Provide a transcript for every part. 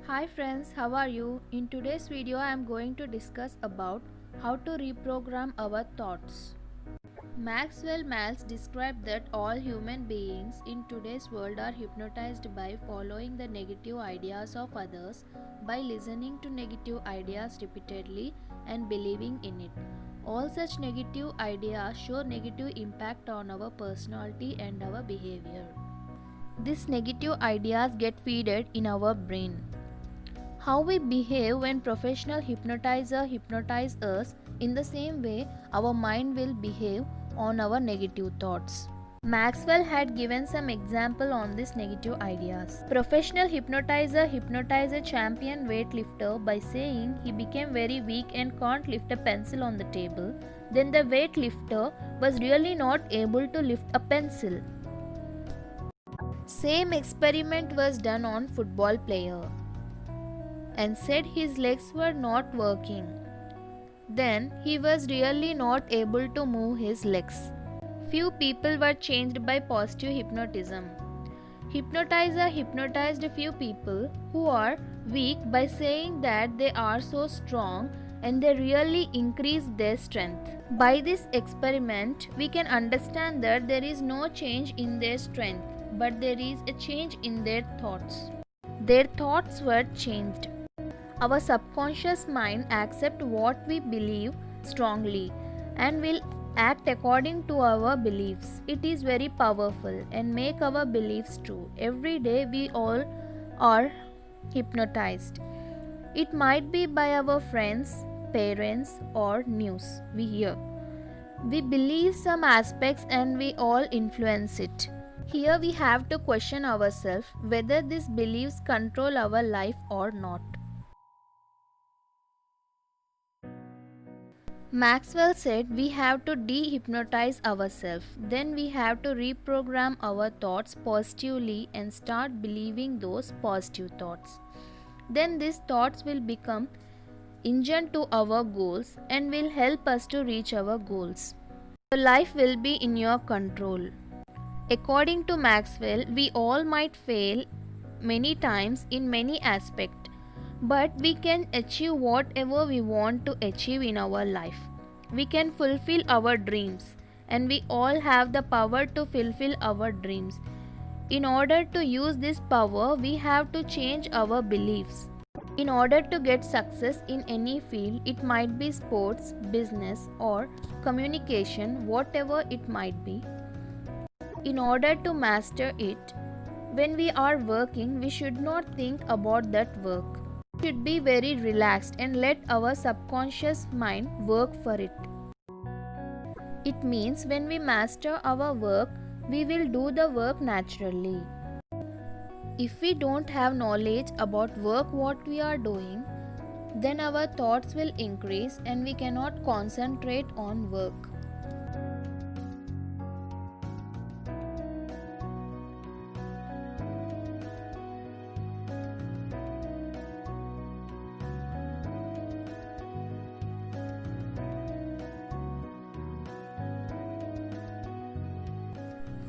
Hi friends, how are you? In today's video I am going to discuss about how to reprogram our thoughts. Maxwell Maltz described that all human beings in today's world are hypnotized by following the negative ideas of others, by listening to negative ideas repeatedly and believing in it. All such negative ideas show negative impact on our personality and our behavior. These negative ideas get fed in our brain. How we behave when professional hypnotizer hypnotize us, in the same way our mind will behave on our negative thoughts. Maxwell had given some example on these negative ideas. Professional hypnotizer hypnotized a champion weightlifter by saying he became very weak and can't lift a pencil on the table. Then the weightlifter was really not able to lift a pencil. Same experiment was done on football player and said his legs were not working. Then he was really not able to move his legs. Few people were changed by positive hypnotism. Hypnotizer hypnotized a few people who are weak by saying that they are so strong and they really increase their strength. By this experiment, we can understand that there is no change in their strength, but there is a change in their thoughts. Their thoughts were changed. Our subconscious mind accepts what we believe strongly and will act according to our beliefs. It is very powerful and make our beliefs true. Every day we all are hypnotized. It might be by our friends, parents or news we hear. We believe some aspects and we all influence it. Here we have to question ourselves whether these beliefs control our life or not. Maxwell said we have to de-hypnotize ourselves. Then we have to reprogram our thoughts positively and start believing those positive thoughts. Then these thoughts will become engine to our goals and will help us to reach our goals. Your life will be in your control. According to Maxwell, we all might fail many times in many aspects, but we can achieve whatever we want to achieve in our life. We can fulfill our dreams, and we all have the power to fulfill our dreams. In order to use this power, we have to change our beliefs. In order to get success in any field, it might be sports, business, or communication, whatever it might be. In order to master it, when we are working, we should not think about that work. We should be very relaxed and let our subconscious mind work for it. It means when we master our work, we will do the work naturally. If we don't have knowledge about work what we are doing, then our thoughts will increase and we cannot concentrate on work.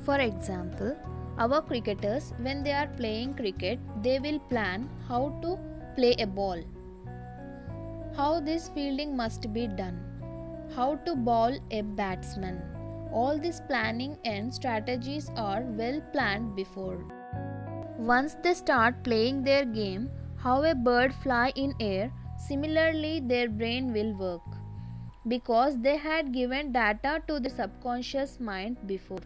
For example, our cricketers, when they are playing cricket, they will plan how to play a ball, how this fielding must be done, how to bowl a batsman. All this planning and strategies are well planned before. Once they start playing their game, how a bird fly in air, similarly their brain will work because they had given data to the subconscious mind before.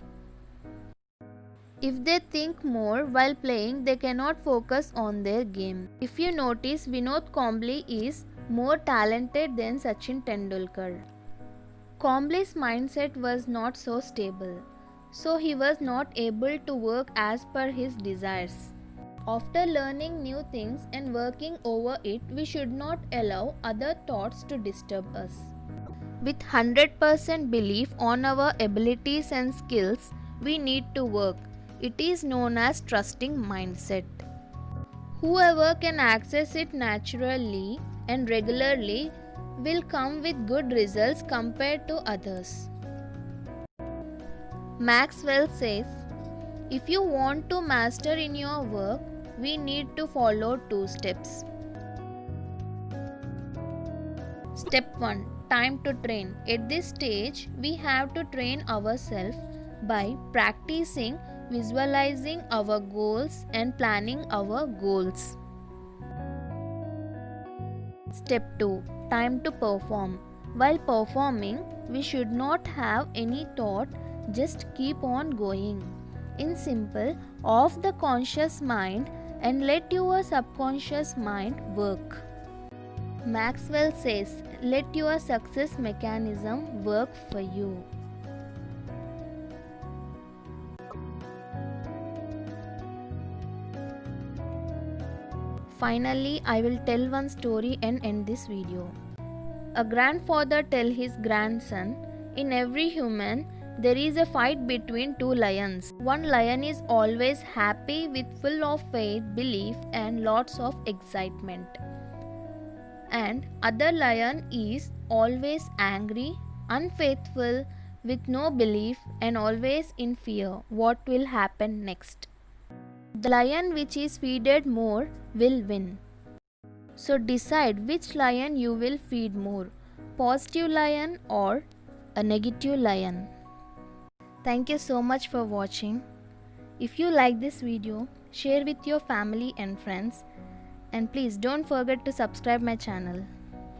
If they think more while playing, they cannot focus on their game. If you notice, Vinod Kambli is more talented than Sachin Tendulkar. Kambli's mindset was not so stable, so he was not able to work as per his desires. After learning new things and working over it, we should not allow other thoughts to disturb us. With 100% belief on our abilities and skills, we need to work. It is known as trusting mindset. Whoever can access it naturally and regularly will come with good results compared to others. Maxwell says, if you want to master in your work, we need to follow 2 steps. Step 1. Time to train. At this stage, we have to train ourselves by practicing visualizing our goals and planning our goals. Step 2. Time to perform. While performing, we should not have any thought, just keep on going. In simple, off the conscious mind and let your subconscious mind work. Maxwell says, let your success mechanism work for you. Finally, I will tell one story and end this video. A grandfather tells his grandson, in every human, there is a fight between 2 lions. One lion is always happy with full of faith, belief and lots of excitement. And other lion is always angry, unfaithful, with no belief and always in fear what will happen next. The lion which is feeded more will win. So decide which lion you will feed more, positive lion or a negative lion. Thank you so much for watching. If you like this video, share with your family and friends, and please don't forget to subscribe my channel.